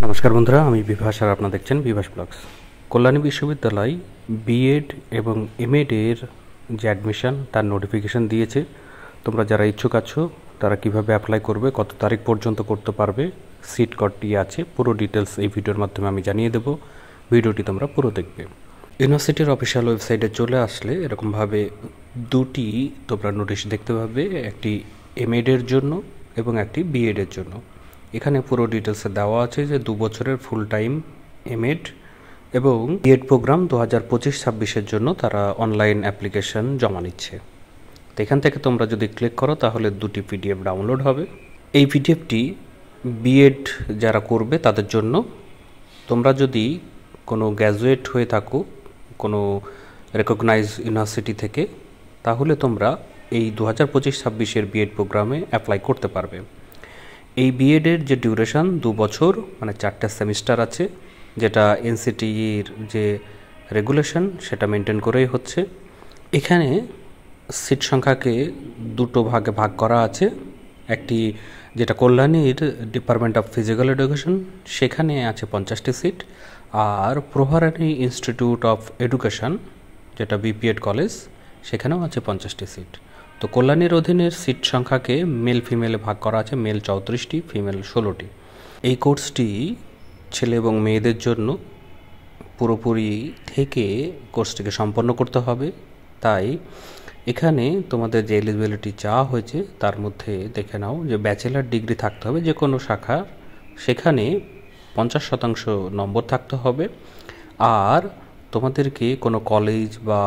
নমস্কার বন্ধুরা, আমি বিভাস আর আপনারা দেখছেন বিভাস ব্লগস। কল্যাণী বিশ্ববিদ্যালয় বিএড এবং এমএড এর যে অ্যাডমিশন তার নোটিফিকেশন দিয়েছে। তোমরা যারা ইচ্ছুক আছো তারা কিভাবে অ্যাপ্লাই করবে, কত তারিখ পর্যন্ত করতে পারবে, সিট কটি আছে, পুরো ডিটেলস এই ভিডিওর মাধ্যমে আমি জানিয়ে দেব। ভিডিওটি তোমরা পুরো দেখবে। ইউনিভার্সিটির অফিসিয়াল ওয়েবসাইটে চলে আসলে এরকমভাবে দুটি তোমরা নোটিশ দেখতে পাবে, একটি এমএড এর জন্য এবং একটি বিএড এর জন্য। এখানে পুরো ডিটেলসে দেওয়া আছে যে 2 বছরের ফুল টাইম এমএড এবং বিএড প্রোগ্রাম 2025-26-এর জন্য তারা অনলাইন অ্যাপ্লিকেশন জমা নিচ্ছে। তো এখান থেকে তোমরা যদি ক্লিক করো তাহলে দুটি পিডিএফ ডাউনলোড হবে। এই পিডিএফটি বিএড যারা করবে তাদের জন্য। তোমরা যদি কোনো গ্র্যাজুয়েট হয়ে থাকো কোনো রেকগনাইজ ইউনিভার্সিটি থেকে, তাহলে তোমরা এই 2025-26-এর বিএড প্রোগ্রামে অ্যাপ্লাই করতে পারবে। এই বিএডের যে ডিউরেশন 2 বছর, মানে 4টে সেমিস্টার আছে, যেটা এনসিটির যে রেগুলেশন সেটা মেনটেন করেই হচ্ছে। এখানে সিট সংখ্যাকে দুটো ভাগে ভাগ করা আছে। একটি যেটা কল্যাণীর ডিপার্টমেন্ট অফ ফিজিক্যাল এডুকেশন, সেখানে আছে 50টি সিট। আর প্রভারানী ইনস্টিটিউট অফ এডুকেশন যেটা বিপিএড কলেজ, সেখানেও আছে 50টি সিট। তো কল্যাণীর অধীনের সিট সংখ্যাকে মেল ফিমেলে ভাগ করা আছে, মেল 34টি, ফিমেল 16টি। এই কোর্সটি ছেলে এবং মেয়েদের জন্য পুরোপুরি থেকে কোর্সটিকে সম্পন্ন করতে হবে। তাই এখানে তোমাদের যে এলিজিবিলিটি চাওয়া হয়েছে তার মধ্যে দেখে নাও যে ব্যাচেলার ডিগ্রি থাকতে হবে যে কোনো শাখার, সেখানে 50% নম্বর থাকতে হবে। আর তোমাদেরকে কোনো কলেজ বা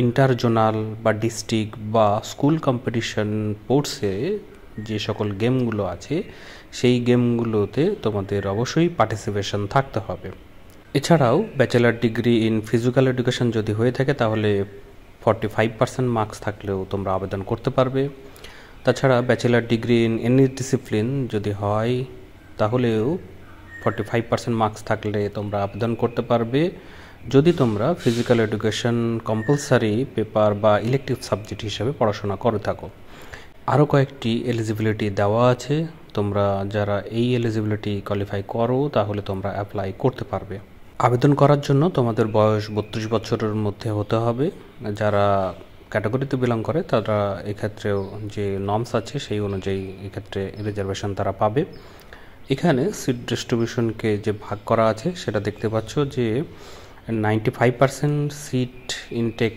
ইন্টারজোনাল বা ডিস্ট্রিক্ট বা স্কুল কম্পিটিশন স্পোর্টসে যে সকল গেমগুলো আছে সেই গেমগুলোতে তোমাদের অবশ্যই পার্টিসিপেশন থাকতে হবে। এছাড়াও bachelor degree in physical education যদি হয়ে থাকে তাহলে 45% মার্কস থাকলেও তোমরা আবেদন করতে পারবে। তাছাড়া bachelor degree in any discipline যদি হয় তাহলেও 45% মার্কস থাকলে তোমরা আবেদন করতে পারবে, যদি তোমরা ফিজিক্যাল এডুকেশন কম্পালসারি পেপার বা ইলেকটিভ সাবজেক্ট হিসেবে পড়াশোনা করে থাকো। আরও কয়েকটি এলিজিবিলিটি দেওয়া আছে, তোমরা যারা এই এলিজিবিলিটি কোয়ালিফাই করো তাহলে তোমরা অ্যাপ্লাই করতে পারবে। আবেদন করার জন্য তোমাদের বয়স 32 বছরের মধ্যে হতে হবে। যারা ক্যাটাগরিতে বিলং করে তারা এক্ষেত্রেও যে নর্মস আছে সেই অনুযায়ী এক্ষেত্রে রিজার্ভেশন তারা পাবে। এখানে সিট ডিস্ট্রিবিউশনকে যে ভাগ করা আছে সেটা দেখতে পাচ্ছ যে 95% সিট ইনটেক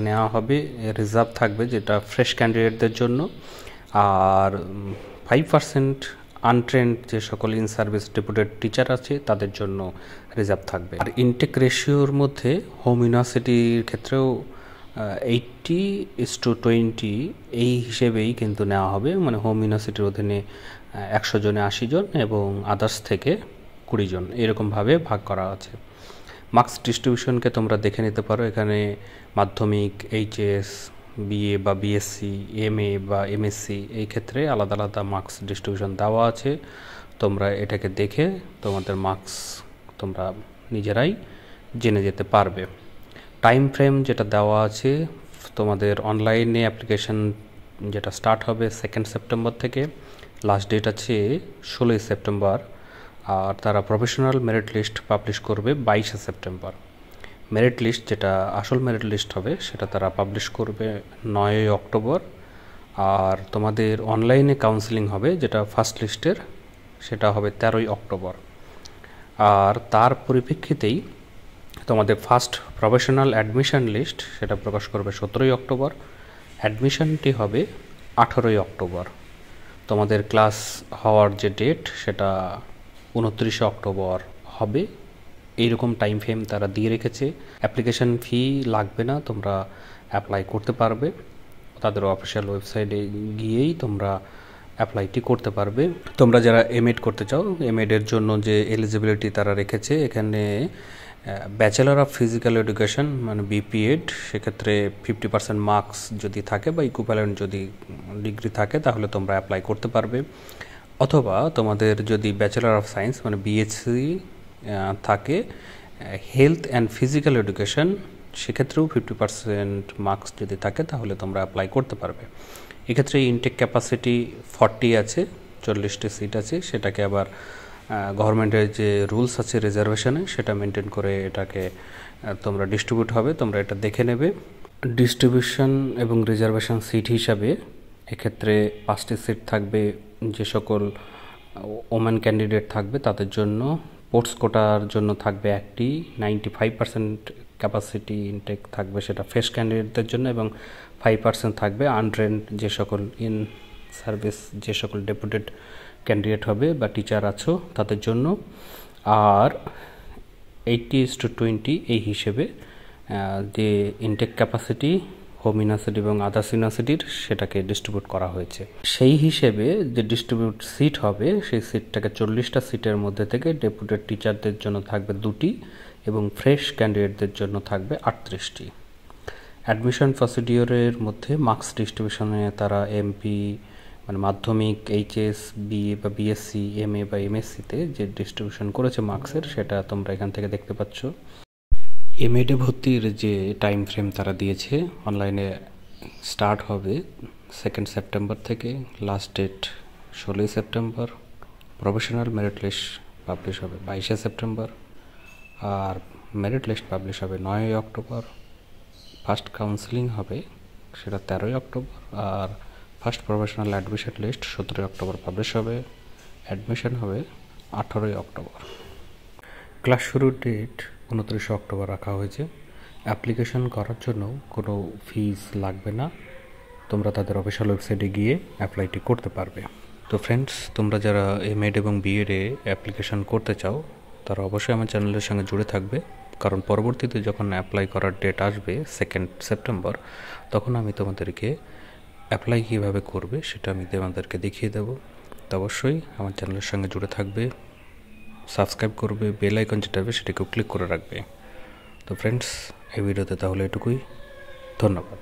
নেওয়া হবে, রিজার্ভ থাকবে যেটা ফ্রেশ ক্যান্ডিডেটদের জন্য। আর 5% আনট্রেন্ড যে সকল ইন সার্ভিস ডেপুটেড টিচার আছে তাদের জন্য রিজার্ভ থাকবে। আর ইনটেক রেশিওর মধ্যে হোম ইউনিভার্সিটির ক্ষেত্রেও 80:20 এই হিসেবেই কিন্তু নেওয়া হবে, মানে হোম ইউনিভার্সিটির অধীনে 100 জনে 80 জন এবং আদার্স থেকে 20 জন, এরকমভাবে ভাগ করা আছে। মার্কস ডিস্ট্রিবিউশনকে তোমরা দেখে নিতে পারো। এখানে মাধ্যমিক, এইচএস, বিএ বা বিএসসি, এমএ বা এমএসসি এই ক্ষেত্রে আলাদা আলাদা মার্কস ডিস্ট্রিবিউশন দেওয়া আছে। তোমরা এটাকে দেখে তোমাদের মার্কস তোমরা নিজেরাই জেনে যেতে পারবে। টাইম ফ্রেম যেটা দেওয়া আছে, তোমাদের অনলাইনে অ্যাপ্লিকেশন যেটা স্টার্ট হবে 2 সেপ্টেম্বর থেকে, লাস্ট ডেট আছে 16 সেপ্টেম্বর। আর তারা প্রফেশনাল মেরিট লিস্ট পাবলিশ করবে 22 সেপ্টেম্বর। মেরিট লিস্ট যেটা আসল মেরিট লিস্ট হবে সেটা তারা পাবলিশ করবে 9 অক্টোবর। আর তোমাদের অনলাইনে কাউন্সেলিং হবে যেটা ফার্স্ট লিস্টের, সেটা হবে 13 অক্টোবর। আর তার পরিপ্রেক্ষিতেই তোমাদের ফার্স্ট প্রফেশনাল অ্যাডমিশন লিস্ট সেটা প্রকাশ করবে 17 অক্টোবর। অ্যাডমিশনটি হবে 18 অক্টোবর। তোমাদের ক্লাস হওয়ার যে ডেট সেটা 29 অক্টোবর হবে। এইরকম টাইম ফ্রেম তারা দিয়ে রেখেছে। অ্যাপ্লিকেশন ফি লাগবে না, তোমরা অ্যাপ্লাই করতে পারবে। তাদের অফিসিয়াল ওয়েবসাইটে গিয়েই তোমরা অ্যাপ্লাইটি করতে পারবে। তোমরা যারা এমএড করতে চাও, এমএডের জন্য যে এলিজিবিলিটি তারা রেখেছে, এখানে ব্যাচেলার অফ ফিজিক্যাল এডুকেশন মানে বিপিএড, সেক্ষেত্রে 50% মার্কস যদি থাকে বা ইকুইভ্যালেন্ট যদি ডিগ্রি থাকে তাহলে তোমরা অ্যাপ্লাই করতে পারবে। অথবা তোমাদের যদি ব্যাচেলার অফ সায়েন্স মানে বিএসসি থাকে, হেলথ অ্যান্ড ফিজিক্যাল এডুকেশন, সেক্ষেত্রেও 50% মার্কস যদি থাকে তাহলে তোমরা অ্যাপ্লাই করতে পারবে। এক্ষেত্রে ইনটেক ক্যাপাসিটি 40 আছে, 40টি সিট আছে, সেটাকে আবার গভর্নমেন্টের যে রুলস আছে রিজার্ভেশনে সেটা মেনটেন করে এটাকে তোমরা ডিস্ট্রিবিউট হবে, তোমরা এটা দেখে নেবে। ডিস্ট্রিবিউশন এবং রিজার্ভেশন সিট হিসাবে এক্ষেত্রে 5টি সিট থাকবে যে সকল ওমেন ক্যান্ডিডেট থাকবে তাদের জন্য। স্পোর্টস কোটার জন্য থাকবে একটি, 95% ক্যাপাসিটি ইনটেক থাকবে সেটা ফ্রেশ ক্যান্ডিডেটদের জন্য, এবং 5% থাকবে আনট্রেন্ড যে সকল ইন সার্ভিস যে সকল ডেপুটেড ক্যান্ডিডেট হবে বা টিচার আছো তাদের জন্য। আর 80:20 এই হিসেবে যে ইনটেক ক্যাপাসিটি হোম ইউনিভার্সিটি এবং আদার্স ইউনিভার্সিটির সেটাকে ডিস্ট্রিবিউট করা হয়েছে। সেই হিসেবে যে ডিস্ট্রিবিউট সিট হবে সেই সিটটাকে 40টা সিটের মধ্যে থেকে ডেপুটেড টিচারদের জন্য থাকবে 2টি এবং ফ্রেশ ক্যান্ডিডেটদের জন্য থাকবে 38টি। অ্যাডমিশন প্রসিডিওরের মধ্যে মার্কস ডিস্ট্রিবিউশনে তারা এমপি মানে মাধ্যমিক, এইচএস, বিএ বা বিএসসি, এমএ বা এমএসসিতে যে ডিস্ট্রিবিউশন করেছে মার্কসের সেটা তোমরা এখান থেকে দেখতে পাচ্ছ। এমএডে ভর্তির যে টাইম ফ্রেম তারা দিয়েছে অনলাইনে স্টার্ট হবে 2 সেপ্টেম্বর থেকে, last date 16 September. Professional merit list publish হবে 22 সেপ্টেম্বর, আর মেরিট লিস্ট পাবলিশ হবে 9 অক্টোবর। ফার্স্ট কাউন্সেলিং হবে সেটা 13 অক্টোবর, আর first professional admission list 17 October publish হবে। অ্যাডমিশন হবে 18 অক্টোবর। ক্লাস শুরুর ডেট 29 অক্টোবর রাখা হয়েছে। অ্যাপ্লিকেশন করার জন্য কোনো ফিস লাগবে না, তোমরা তাদের অফিসিয়াল ওয়েবসাইটে গিয়ে অ্যাপ্লাইটি করতে পারবে। তো ফ্রেন্ডস, তোমরা যারা এমএড এবং বিএডে অ্যাপ্লিকেশন করতে চাও তারা অবশ্যই আমার চ্যানেলের সঙ্গে জুড়ে থাকবে, কারণ পরবর্তীতে যখন অ্যাপ্লাই করার ডেট আসবে 2 সেপ্টেম্বর তখন আমি তোমাদেরকে অ্যাপ্লাই কীভাবে করবে সেটা আমি তোমাদেরকে দেখিয়ে দেবো। তো অবশ্যই আমার চ্যানেলের সঙ্গে জুড়ে থাকবে, সাবস্ক্রাইব করবে, বেল আইকন যেটা হবে সেটাকেও ক্লিক করে রাখবে। তো ফ্রেন্ডস, এই ভিডিওতে তাহলে এটুকুই, ধন্যবাদ।